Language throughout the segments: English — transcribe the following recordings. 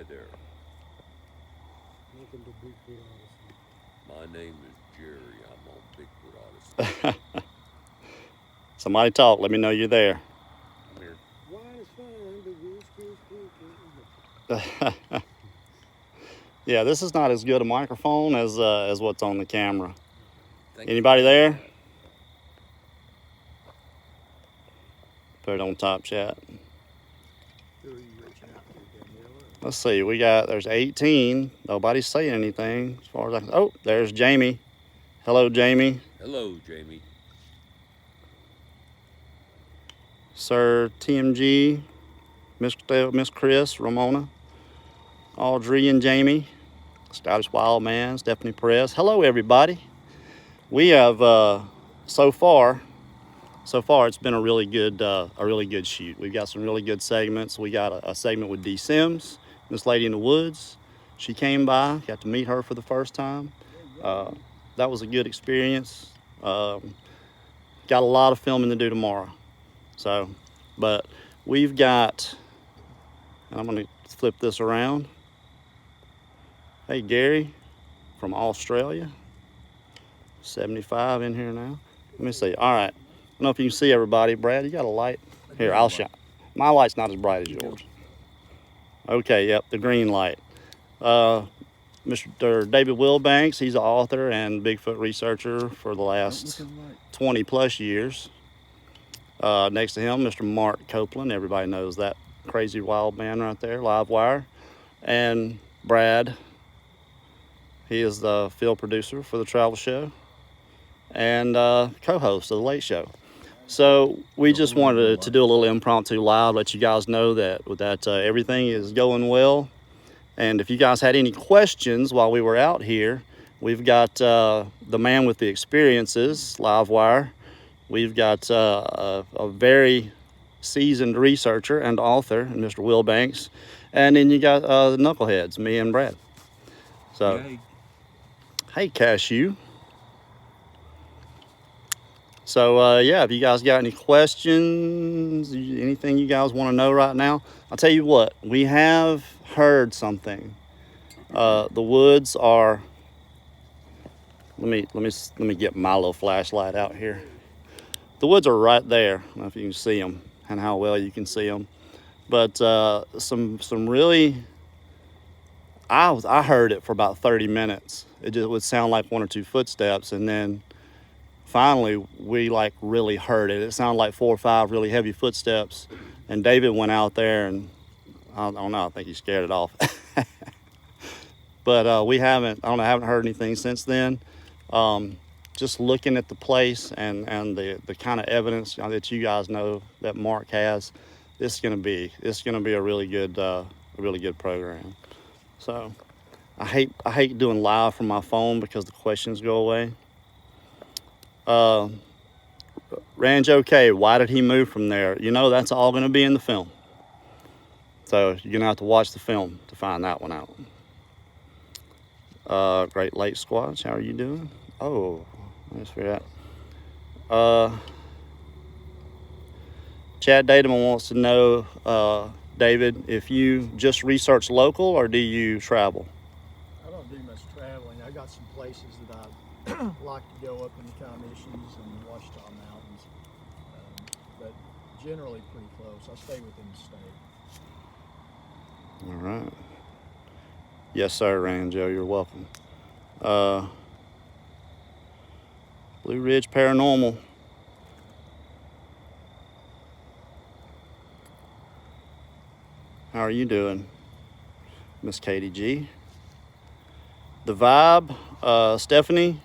Hi there. Welcome to Bigfoot Odyssey. My name is Jerry. I'm on Bigfoot Odyssey. Somebody talk. Let me know you're there. I'm here. Wine is fine, but whiskey is cool. Yeah, this is not as good a microphone as what's on the camera. Thank Anybody you for there? that. Put it on top chat. Who are you reaching out to, Daniela? Let's see. There's 18. Nobody's saying anything as far as I can. Oh, there's Jamie. Hello, Jamie. Hello, Jamie. Sir TMG, Miss Chris, Ramona, Audrey, and Jamie, Scottish Wild Man, Stephanie Perez. Hello, everybody. We have so far it's been a really good shoot. We've got some really good segments. We got a segment with D Sims, Miss Lady in the Woods. She came by, got to meet her for the first time. That was a good experience. Got a lot of filming to do tomorrow. So, but we've got, and I'm going to flip this around. Hey, Gary from Australia, 75 in here now. Let me see. All right. I don't know if you can see everybody. Brad, you got a light? Here, I'll shine. My light's not as bright as yours. Okay, yep, the green light. Mr. David Wilbanks, he's an author and Bigfoot researcher for the last 20 plus years. Next to him, Mr. Mark Copeland. Everybody knows that crazy wild man right there, live wire. And Brad, he is the field producer for the travel show and co-host of the Late Show. So we just wanted to do a little impromptu live, let you guys know that everything is going well. And if you guys had any questions while we were out here, we've got the man with the experiences, live wire. We've got a very seasoned researcher and author, Mr. Wilbanks. And then you got the knuckleheads, me and Brad. So, hey, Cashew. So, yeah, if you guys got any questions, anything you guys want to know right now, I'll tell you what, we have heard something. The woods are, let me get my little flashlight out here. The woods are right there. I don't know if you can see them and how well you can see them. But some really, I heard it for about 30 minutes. It just would sound like one or two footsteps. And then finally we like really heard it. It sounded like 4 or 5 really heavy footsteps. And David went out there and I don't know, I think he scared it off. But I haven't heard anything since then. Just looking at the place and the kind of evidence that you guys know that Mark has, it's gonna be a really good program. So I hate doing live from my phone because the questions go away. Range OK, why did he move from there? You know, that's all gonna be in the film. So you're gonna have to watch the film to find that one out. Great Lake Squatch, how are you doing? Oh, let's figure out. Chad Dademan wants to know, David, if you just research local or do you travel? I don't do much traveling. I got some places that I like to go up in the Comanches and the Ouachita Mountains, but generally pretty close. I stay within the state. All right. Yes, sir, Ranjo, you're welcome. Blue Ridge Paranormal. How are you doing, Miss Katie G? The vibe, Stephanie,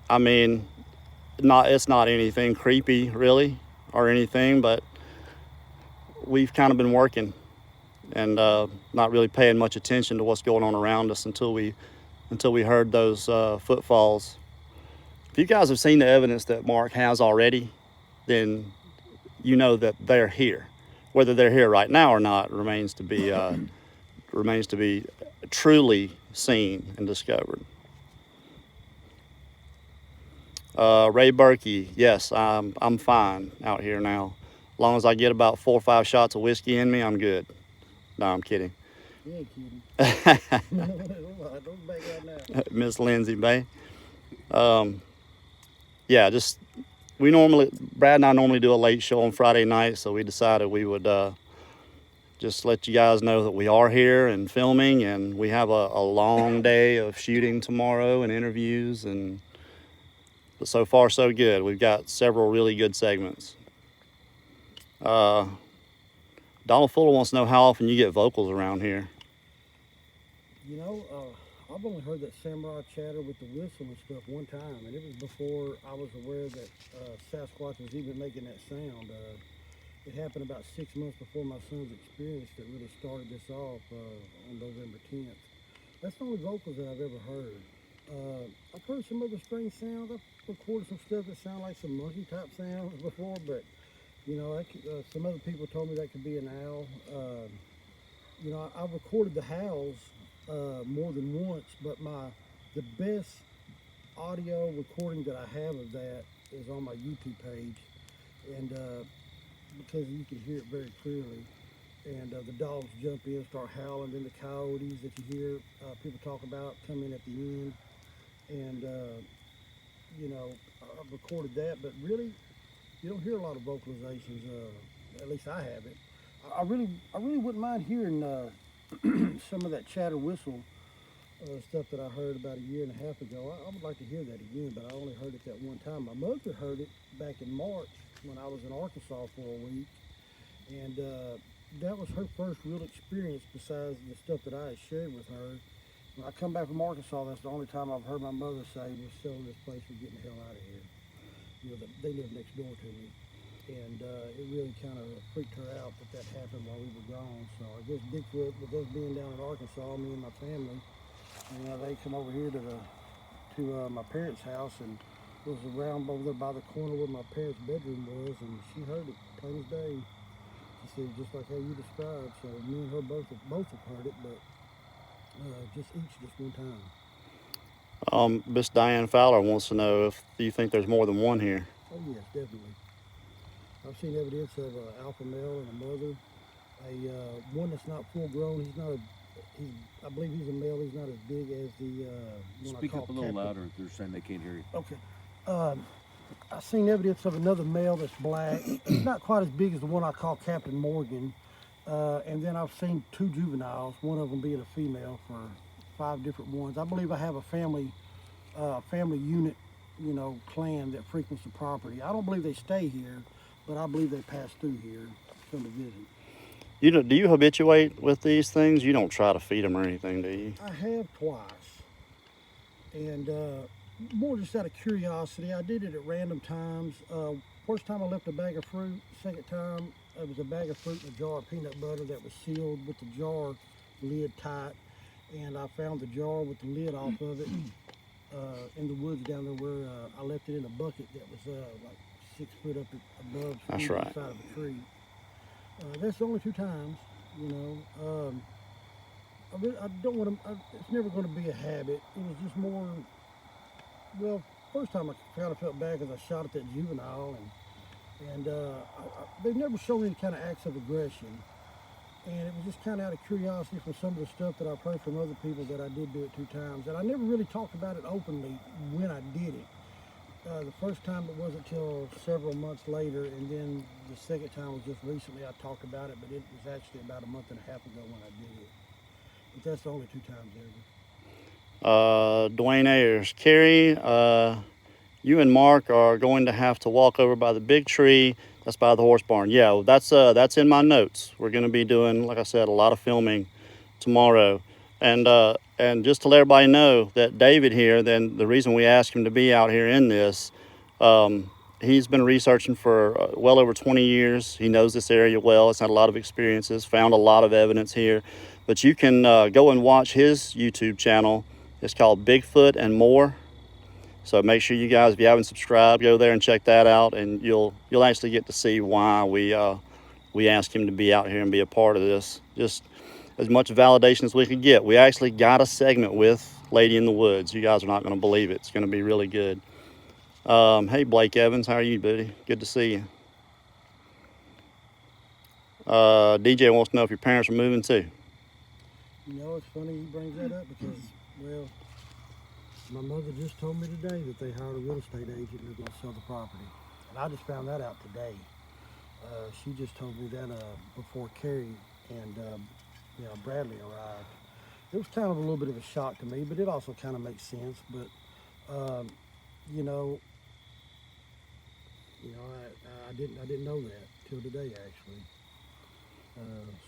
I mean, it's not anything creepy really or anything, but we've kind of been working and not really paying much attention to what's going on around us until we heard those footfalls. If you guys have seen the evidence that Mark has already, then you know that they're here. Whether they're here right now or not remains to be truly seen and discovered. Ray Berkey, yes, I'm fine out here now. As long as I get about 4 or 5 shots of whiskey in me, I'm good. No, I'm kidding. You ain't kidding. Don't back out now. Miss Lindsay Bay. Yeah, just Brad and I normally do a late show on Friday night, so we decided we would just let you guys know that we are here and filming, and we have a long day of shooting tomorrow and interviews, but so far so good. We've got several really good segments. Donald Fuller wants to know how often you get vocals around here. You know, I've only heard that samurai chatter with the whistle and stuff one time, and it was before I was aware that Sasquatch was even making that sound. It happened about 6 months before my son's experience that really started this off on November 10th. That's the only vocals that I've ever heard. I've heard some other strange sounds. I've recorded some stuff that sound like some monkey type sounds before, but you know, some other people told me that could be an owl. You know, I've recorded the howls more than once, but the best audio recording that I have of that is on my YouTube page, and because you can hear it very clearly. And the dogs jump in, start howling, then the coyotes that you hear people talk about come in at the end. And you know, I've recorded that, but really, you don't hear a lot of vocalizations. At least I haven't. I really wouldn't mind hearing some of that chatter whistle stuff that I heard about a year and a half ago. I would like to hear that again, but I only heard it that one time. My mother heard it back in March when I was in Arkansas for a week, and that was her first real experience besides the stuff that I had shared with her. When I come back from Arkansas, that's the only time I've heard my mother say, "We're selling this place, we're getting the hell out of here." You know, they live next door to me, and it really kind of freaked her out that happened while we were gone. So I guess Bigfoot, with us being down in Arkansas, me and my family, and they come over here to my parents' house, and was around over there by the corner where my parents' bedroom was, and she heard it plain as day. She said, just like how you described. So me and her both have heard it, but just one time. Miss Diane Fowler wants to know if you think there's more than one here. Oh yes, definitely. I've seen evidence of an alpha male and a mother. One that's not full grown. I believe he's a male. He's not as big as the one Speak I call up a little Captain. louder if they're saying they can't hear you. Okay. I've seen evidence of another male that's black. He's not quite as big as the one I call Captain Morgan. And then I've seen 2 juveniles, one of them being a female, for 5 different ones. I believe I have a family unit, you know, clan that frequents the property. I don't believe they stay here, but I believe they pass through here, come to visit. Do you habituate with these things? You don't try to feed them or anything, do you? I have twice, and more just out of curiosity. I did it at random times. First time I left a bag of fruit. Second time it was a bag of fruit in a jar of peanut butter that was sealed with the jar lid tight, and I found the jar with the lid off of it in the woods down there where I left it in a bucket that was like 6 foot up above That's the right. side of a tree. That's the only 2 times, you know. I don't want to. It's never going to be a habit. It was just more. Well, first time I kind of felt bad because I shot at that juvenile, and they've never shown any kind of acts of aggression, and it was just kind of out of curiosity from some of the stuff that I've heard from other people that I did do it 2 times, and I never really talked about it openly when I did it. The first time it wasn't until several months later, and then the second time was just recently I talked about it, but it was actually about a month and a half ago when I did it. But that's the only 2 times ever. Dwayne Ayers. Carrie, you and Mark are going to have to walk over by the big tree that's by the horse barn. Yeah, that's in my notes. We're going to be doing, like I said, a lot of filming tomorrow. And just to let everybody know that David here, then the reason we asked him to be out here in this, he's been researching for well over 20 years. He knows this area well. It's had a lot of experiences, found a lot of evidence here. But you can go and watch his YouTube channel. It's called Bigfoot and More. So make sure you guys, if you haven't subscribed, go there and check that out, and you'll actually get to see why we asked him to be out here and be a part of this. Just as much validation as we could get. We actually got a segment with Lady in the Woods. You guys are not going to believe it. It's going to be really good. Hey, Blake Evans, how are you, buddy? Good to see you. DJ wants to know if your parents are moving too. You know, it's funny you brings that up because, well, my mother just told me today that they hired a real estate agent and they're going to sell the property. And I just found that out today. She just told me that before Carrie and Bradley arrived. It was kind of a little bit of a shock to me, but it also kind of makes sense. But you know, I didn't know that till today actually.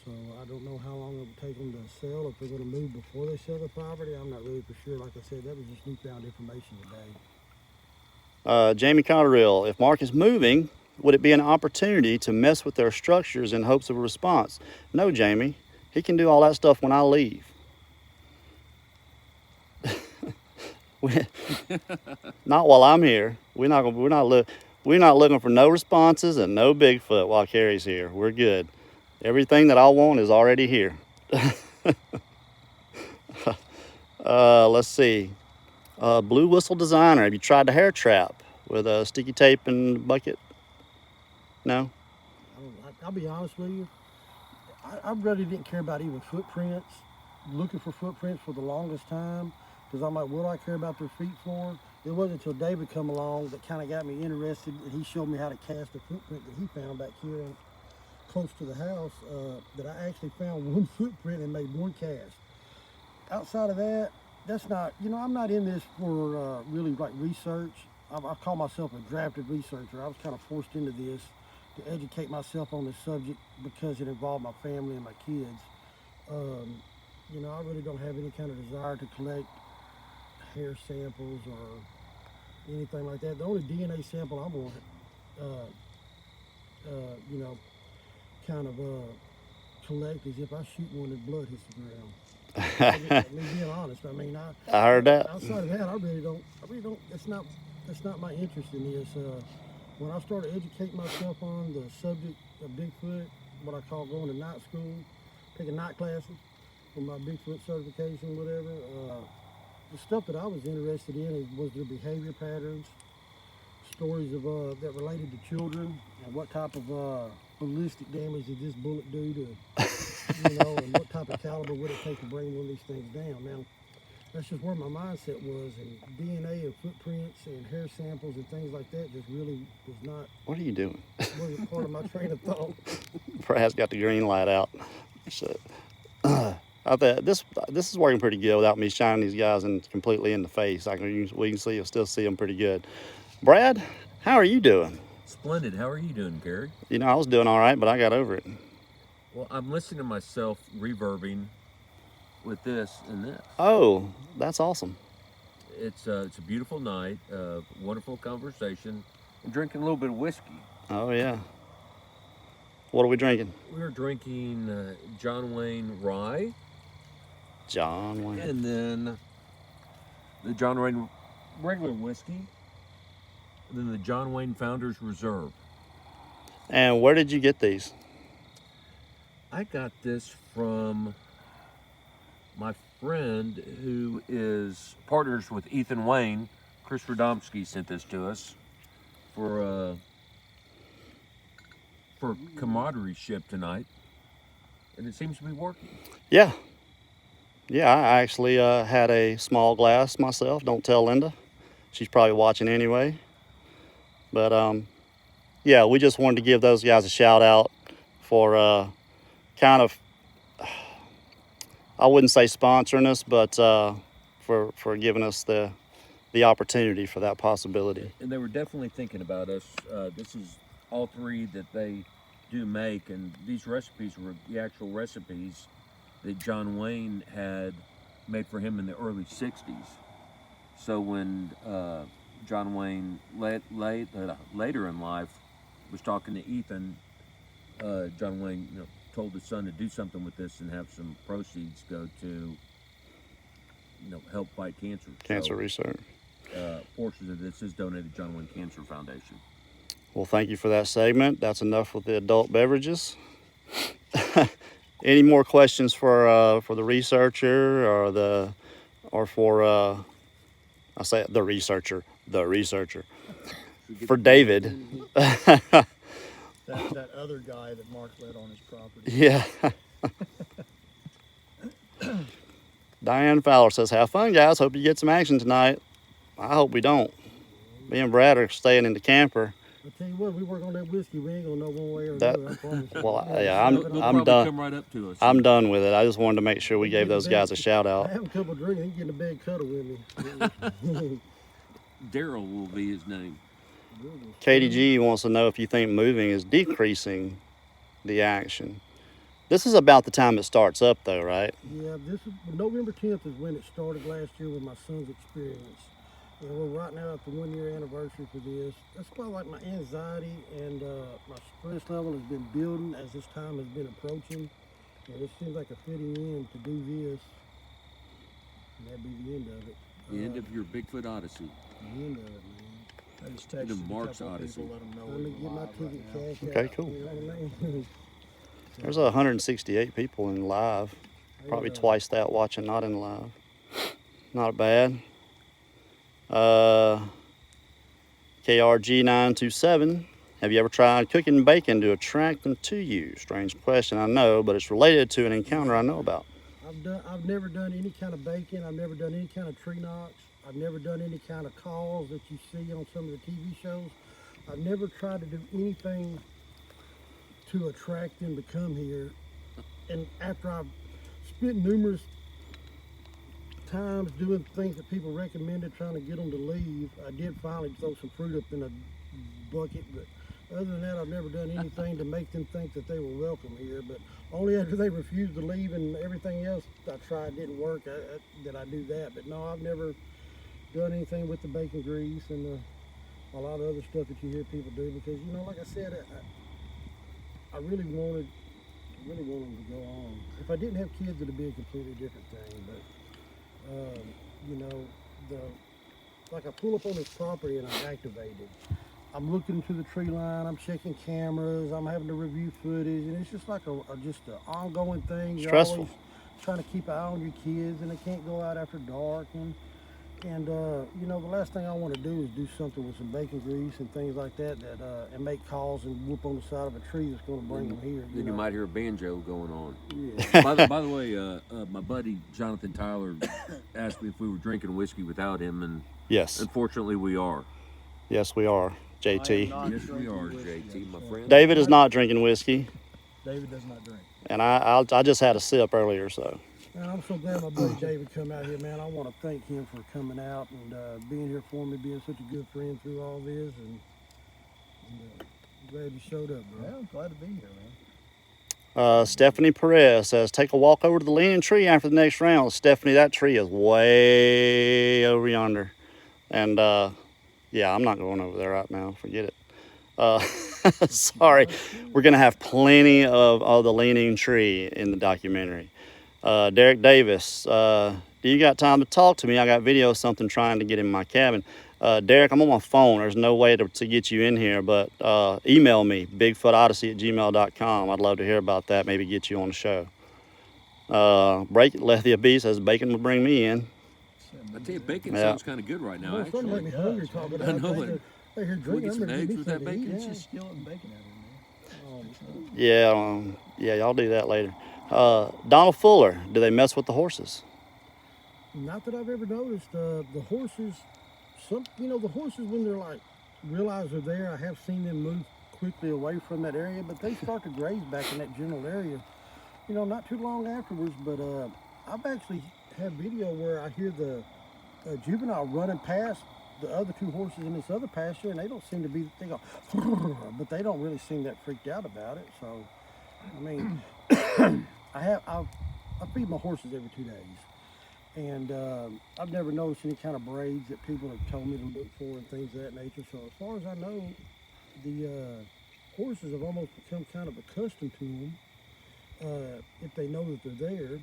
So I don't know how long it will take them to sell. If they're going to move before they sell the property, I'm not really for sure. Like I said, that was just newfound information today. Jamie Cotterill, if Mark is moving, would it be an opportunity to mess with their structures in hopes of a response? No, Jamie. He can do all that stuff when I leave. Not while I'm here. We're not looking for no responses and no Bigfoot while Carrie's here. We're good. Everything that I want is already here. Let's see. Blue Whistle Designer. Have you tried the hair trap with a sticky tape and bucket? No? I'll be honest with you. I really didn't care about even footprints. Looking for footprints for the longest time. Because I'm like, what do I care about their feet for? It wasn't until David come along that kind of got me interested. And he showed me how to cast a footprint that he found back here close to the house. That I actually found one footprint and made one cast. Outside of that, that's not, I'm not in this for really like research. I call myself a drafted researcher. I was kind of forced into this to educate myself on this subject because it involved my family and my kids. I really don't have any kind of desire to collect hair samples or anything like that. The only DNA sample I'm going to, kind of collect is if I shoot one and blood hits the ground. I mean, being honest, I heard that. Outside of that, I really don't. That's not my interest in this. When I started educating myself on the subject of Bigfoot, what I call going to night school, taking night classes for my Bigfoot certification, whatever. The stuff that I was interested in was their behavior patterns, stories of that related to children, and what type of ballistic damage did this bullet do to, and what type of caliber would it take to bring one of these things down. Now, that's just where my mindset was, and DNA and footprints and hair samples and things like that just really was not. What are you doing? Wasn't part of my train of thought. Brad's got the green light out. So, I thought this is working pretty good without me shining these guys completely in the face. We can still see them pretty good. Brad, how are you doing? Splendid. How are you doing, Gary? I was doing all right, but I got over it. Well, I'm listening to myself reverbing with this and this. Oh, that's awesome. It's a beautiful night, wonderful conversation, and drinking a little bit of whiskey. Oh, yeah. What are we drinking? We're drinking John Wayne Rye. John Wayne. And then the John Wayne regular whiskey. And then the John Wayne Founders Reserve. And where did you get these? I got this from my friend who is partners with Ethan Wayne. Chris Radomski sent this to us for camaraderie ship tonight, and it seems to be working. Yeah, I actually had a small glass myself. Don't tell Linda. She's probably watching anyway. But yeah, we just wanted to give those guys a shout out for kind of, I wouldn't say sponsoring us, but for giving us the opportunity for that possibility. And they were definitely thinking about us. This is all three that they do make, and these recipes were the actual recipes that John Wayne had made for him in the early 60s. So when John Wayne later in life was talking to Ethan, John Wayne told his son to do something with this and have some proceeds go to help fight cancer. Cancer research. Portions of this is donated to John Wayne Cancer Foundation. Well, thank you for that segment. That's enough with the adult beverages. Any more questions for the researcher or for I say the researcher for David? that other guy that Mark led on his property. Yeah. Diane Fowler says, have fun, guys. Hope you get some action tonight. I hope we don't. Me and Brad are staying in the camper. I tell you what, we work on that whiskey. We ain't gonna know one way or That- another. I promise you. well, Yeah, yeah, They'll probably done. come right up to us. I'm done with it. I just wanted to make sure we gave those guys a shout I out. have a couple of drinks. He can get in the bed cuddle with me. Daryl will be his name. KDG wants to know if you think moving is decreasing the action. This is about the time it starts up, though, right? Yeah, this is November 10th is when it started last year with my son's experience. And we're right now at the 1-year anniversary for this. That's why like my anxiety and my stress level has been building as this time has been approaching. And it seems like a fitting end to do this. And that'd be the end of it. The end of your Bigfoot Odyssey. The end of it, man. I just texted a Mark's couple of Odyssey. people, let them know Let me we're get my live ticket right now. cash Okay, out. cool. You know what I mean? There's 168 people in live. Probably twice that watching not in live. Not bad. KRG927. Have you ever tried cooking bacon to attract them to you? Strange question, I know, but it's related to an encounter I know about. I've never done any kind of bacon. I've never done any kind of tree knocks. I've never done any kind of calls that you see on some of the TV shows. I've never tried to do anything to attract them to come here. And after I've spent numerous times doing things that people recommended, trying to get them to leave, I did finally throw some fruit up in a bucket. But other than that, I've never done anything to make them think that they were welcome here. But only after they refused to leave and everything else I tried didn't work, did I do that. But no, I've never done anything with the bacon grease and a lot of other stuff that you hear people do. Because, you know, like I said, I really wanted them to go on. If I didn't have kids, it'd be a completely different thing. But, you know, like I pull up on this property and I'm activated. I'm looking to the tree line, I'm checking cameras, I'm having to review footage, and it's just like just an ongoing thing. You're Stressful. always trying to keep an eye on your kids, and they can't go out after dark. And you know, the last thing I want to do is do something with some bacon grease and things like that, and make calls and whoop on the side of a tree that's going to bring them here. Then you know? might hear a banjo going on. Yeah. By the way, my buddy Jonathan Tyler asked me if we were drinking whiskey without him, and Yes, unfortunately we are. yes, we are, I am JT. not Yes, we drinking are, whiskey, JT, my so- friend. David is not drinking whiskey, David does not drink. and I just had a sip earlier, so. Man, I'm so glad my buddy David come out here, man. I want to thank him for coming out and being here for me, being such a good friend through all this, and glad you showed up, bro. Yeah, I'm glad to be here, man. Stephanie Perez says, take a walk over to the leaning tree after the next round. Stephanie, that tree is way over yonder. And yeah, I'm not going over there right now. Forget it. Sorry. We're going to have plenty of the leaning tree in the documentary. Derek Davis, do you got time to talk to me? I got video of something trying to get in my cabin. Derek, I'm on my phone. There's no way to get you in here, but email me, bigfootodyssey@gmail.com. I'd love to hear about that, maybe get you on the show. Lethia B says, bacon would bring me in. I tell you, bacon Yeah. sounds kind of good right now, Well, something make actually. me hungry talking about I know bacon. it. They hear Can we drinking. get I'm some ready to eggs get with that something to bacon? eat. It's just skillet and bacon out in there. Yeah, y'all do that later. Donald Fuller, do they mess with the horses? Not that I've ever noticed. The horses, the horses when they're like realize they're there, I have seen them move quickly away from that area, but they start to graze back in that general area. You know, not too long afterwards. But I've actually had video where I hear the juvenile running past the other two horses in this other pasture, and they don't seem to be. They go, but they don't really seem that freaked out about it. So, I mean, I feed my horses every 2 days. And I've never noticed any kind of braids that people have told me to look for and things of that nature. So as far as I know, the horses have almost become kind of accustomed to them if they know that they're there.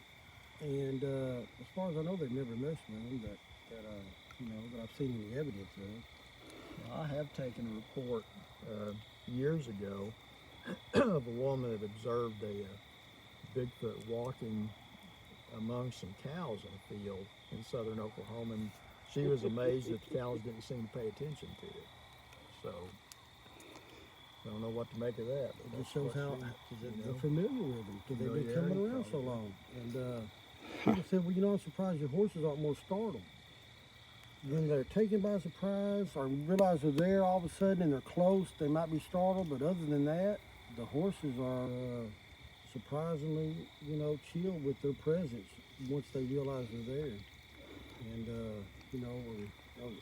And as far as I know, they've never messed with them that I've seen any evidence of. I have taken a report years ago of a woman that observed a Bigfoot walking among some cows in a field in southern Oklahoma, and she was amazed that the cows didn't seem to pay attention to it. So I don't know what to make of that. But It that's just shows what how she, they're familiar with them because they've been coming around so Familiarity, long. And People said, well, you know, I'm surprised your horses aren't more startled. When they're taken by surprise or realize they're there all of a sudden and they're close, they might be startled. But other than that, the horses are surprisingly, you know, chill with their presence once they realize they're there. And, you know, and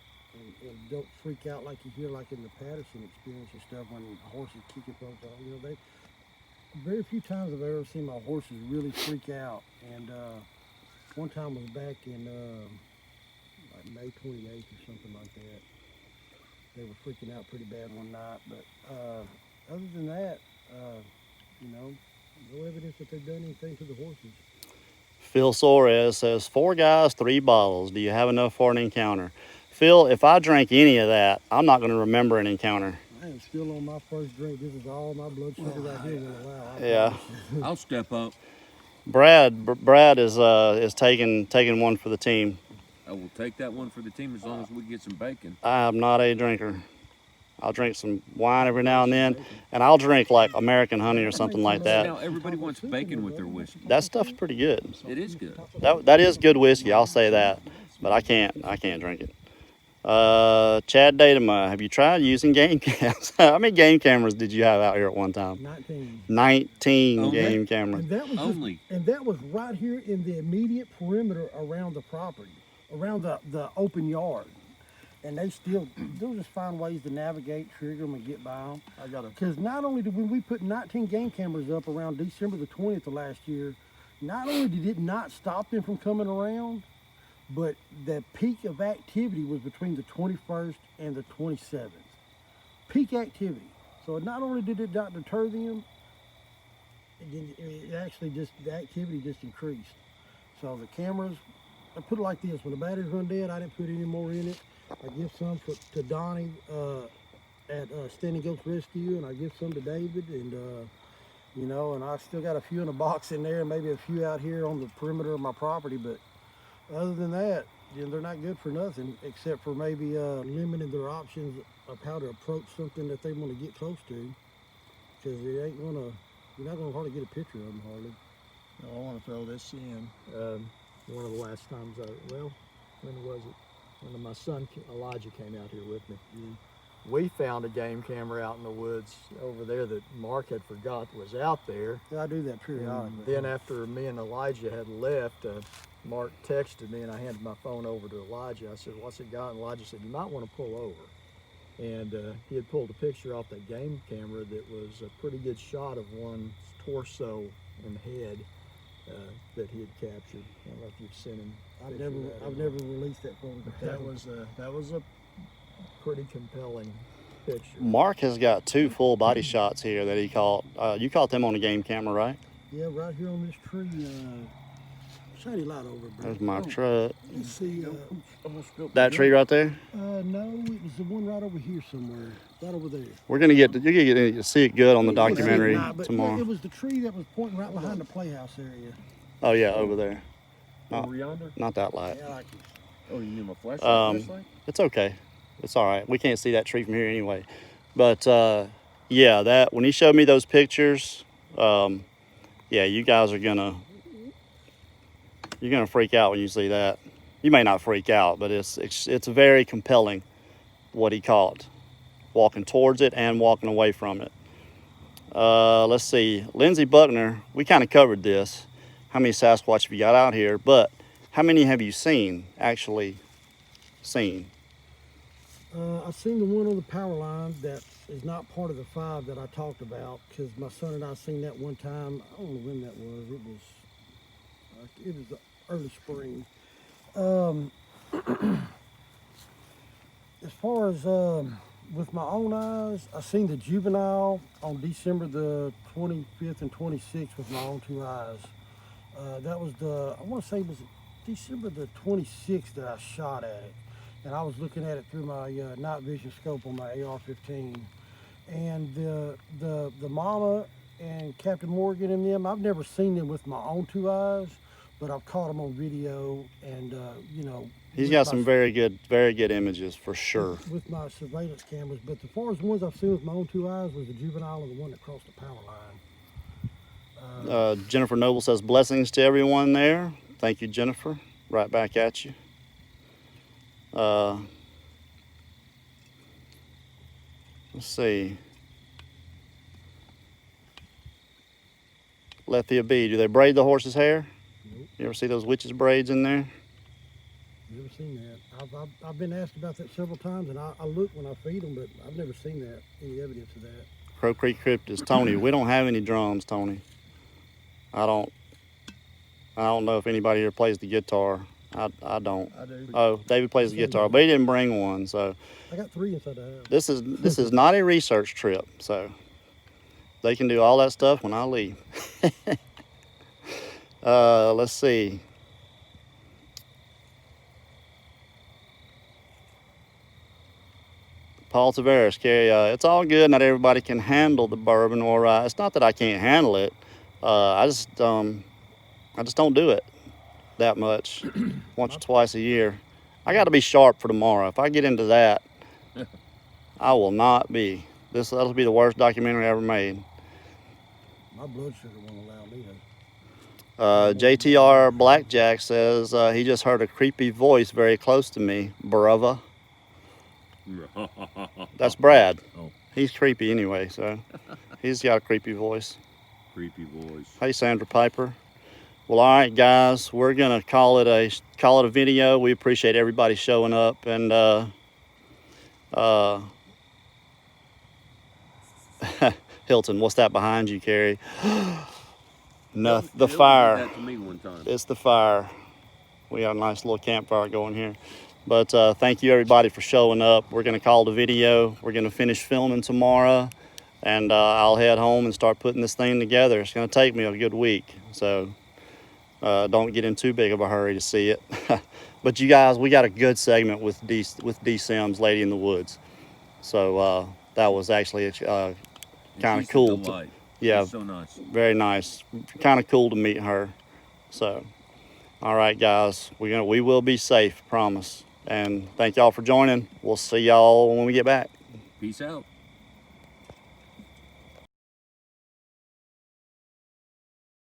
don't freak out like you hear like in the Patterson experience and stuff when horses kicking folks off. You know, very few times have I ever seen my horses really freak out. And one time was back in like May 28th or something like that. They were freaking out pretty bad one night. But other than that, you know, no evidence that they've done anything to the horses. Phil Suarez says, 4 guys, 3 bottles. Do you have enough for an encounter? Phil, if I drink any of that, I'm not going to remember an encounter. I am still on my first drink. This is all my blood sugar right here will allow. Yeah. I'll step up. Brad is taking one for the team. I will take that one for the team as long as we get some bacon. I am not a drinker. I'll drink some wine every now and then, and I'll drink like American honey or something like that. Now everybody wants bacon with their whiskey. That stuff's pretty good. It is good. That is good whiskey, I'll say that, but I can't drink it. Chad Datema, have you tried using game cams? How many game cameras did you have out here at one time? 19. 19 Only? game cameras. And that was Only. and that was right here in the immediate perimeter around the property, around the open yard. And they'll just find ways to navigate, trigger them, and get by them. I got a Because not only did we put 19 game cameras up around December the 20th of last year, not only did it not stop them from coming around, but the peak of activity was between the 21st and the 27th. Peak activity. So not only did it not deter them, it actually just, the activity just increased. So the cameras, I put it like this, when the batteries run dead, I didn't put any more in it. I give some to Donnie at Standing Ghost Rescue, and I give some to David, and you know, and I still got a few in a box in there, maybe a few out here on the perimeter of my property, but other than that, you know, they're not good for nothing, except for maybe limiting their options of how to approach something that they want to get close to, because you're not gonna hardly get a picture of them hardly. I want to throw this in. One of the last times when was it? When my son Elijah came out here with me. We found a game camera out in the woods over there that Mark had forgot was out there. Yeah, I do that periodically. Then after me and Elijah had left, Mark texted me and I handed my phone over to Elijah. I said, what's it got? And Elijah said, you might want to pull over. And he had pulled a picture off that game camera that was a pretty good shot of one's torso and head that he had captured. I don't know if you've seen him. I've never released that photograph. That was a pretty compelling picture. Mark has got 2 full body shots here that he caught. You caught them on a game camera, right? Yeah, right here on this tree. Shiny light over, bro. There's my truck. Let's see. That tree right there? No, it was the one right over here somewhere. Right over there. You're gonna get to see it good on the documentary tomorrow. It was the tree that was pointing right behind the playhouse area. Oh yeah, over there. Over yonder? Not that light. Yeah, I like it. Oh, you need my flashlight? It's okay. It's all right. We can't see that tree from here anyway. But yeah, that when he showed me those pictures, yeah, you guys are gonna freak out when you see that. You may not freak out, but it's very compelling what he caught, walking towards it and walking away from it. Let's see, Lindsey Buckner. We kind of covered this. How many Sasquatch have you got out here? But how many have you actually seen? I've seen the one on the power line that is not part of the 5 that I talked about, because my son and I seen that one time. I don't know when that was. It was the early spring. As far as with my own eyes, I seen the juvenile on December the 25th and 26th with my own 2 eyes. That was I want to say it was December the 26th that I shot at it. And I was looking at it through my night vision scope on my AR-15. And the mama and Captain Morgan and them, I've never seen them with my own 2 eyes, but I've caught them on video and, you know. He's got some very good images for sure. With my surveillance cameras. But as far as the ones I've seen with my own 2 eyes was the juvenile and the one that crossed the power line. Jennifer Noble says, blessings to everyone there. Thank you, Jennifer. Right back at you. Let's see. Lethia B, do they braid the horse's hair? Nope. You ever see those witches' braids in there? Never seen that. I've been asked about that several times, and I look when I feed them, but I've never seen that, any evidence of that. Crow Creek Cryptid. Tony, we don't have any drums, Tony. I don't know if anybody here plays the guitar. I don't. I do. Oh, David plays the guitar, but he didn't bring one, so I got 3 inside the house. this is not a research trip, so they can do all that stuff when I leave. Let's see. Paul Tavares, Carrie, it's all good. Not everybody can handle the bourbon, or it's not that I can't handle it. I just don't do it that much, once or twice a year. I got to be sharp for tomorrow. If I get into that, I will not be. That'll be the worst documentary ever made. My blood sugar won't allow me to. JTR Blackjack says he just heard a creepy voice very close to me, brother. That's Brad. Oh. He's creepy anyway, so he's got a creepy voice. Creepy voice. Hey, Sandra Piper. Well, all right, guys, we're gonna call it a video. We appreciate everybody showing up, and Hilton, what's that behind you, Carrie? No, the fire. Did that to me one time. It's the fire. We got a nice little campfire going here. But thank you, everybody, for showing up. We're going to call the video. We're going to finish filming tomorrow, and I'll head home and start putting this thing together. It's going to take me a good week, so don't get in too big of a hurry to see it. But you guys, we got a good segment with D Sims, Lady in the Woods. So that was actually kind of cool. Yeah, so nice. Very nice. Kind of cool to meet her. So, all right, guys, we will be safe, promise. And thank y'all for joining. We'll see y'all when we get back. Peace out.